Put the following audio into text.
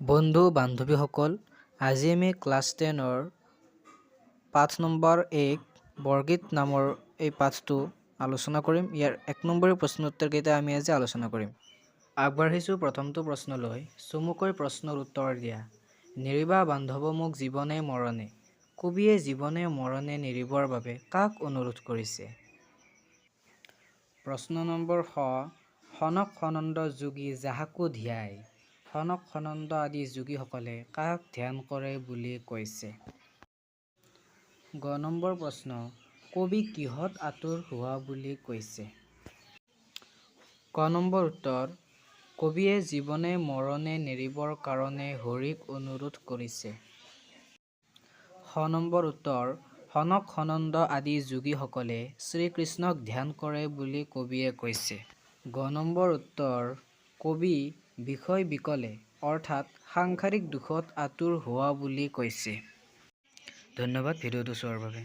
বন্ধু বান্ধৱীসকল, আজি আমি ক্লাছ 10ৰ পাঠ নম্বৰ 1 বৰগীত নামৰ এই পাঠটো আলোচনা কৰিম। ইয়াৰ 1 নম্বৰী প্ৰশ্ন উত্তৰকেইটা আমি আজি আলোচনা কৰিম। আগবাঢ়িছোঁ প্ৰথমটো প্ৰশ্নলৈ। চমুকৈ প্ৰশ্নৰ উত্তৰ দিয়া। নেৰিবা বান্ধৱ মোক জীৱনে মৰণে। কবিয়ে জীৱনে মৰণে নেৰিবৰ বাবে কাক অনুৰোধ কৰিছে? প্ৰশ্ন নম্বৰ খ। সনক সনন্দ যোগী যাহাকো ধ্যায়। সনক সনন্দ আদি যোগীসকলে কাক ধ্যান কৰে বুলি কৈছে? গ নম্বৰ প্ৰশ্ন। কবি কিহত আতুৰ হোৱা বুলি কৈছে? ক নম্বৰ উত্তৰ। কবিয়ে জীৱনে মৰণে নেৰিবৰ কাৰণে হৰিক অনুৰোধ কৰিছে। খ নম্বৰ উত্তৰ। সনক সনন্দ আদি যোগীসকলে শ্ৰীকৃষ্ণক ধ্যান কৰে বুলি কবিয়ে কৈছে। গ নম্বৰ উত্তৰ। কবি বিষয় বিকলে অৰ্থাৎ সাংসাৰিক দুখত আতুৰ হোৱা বুলি কৈছে। ধন্যবাদ ভিডিঅ'টো চোৱাৰ বাবে।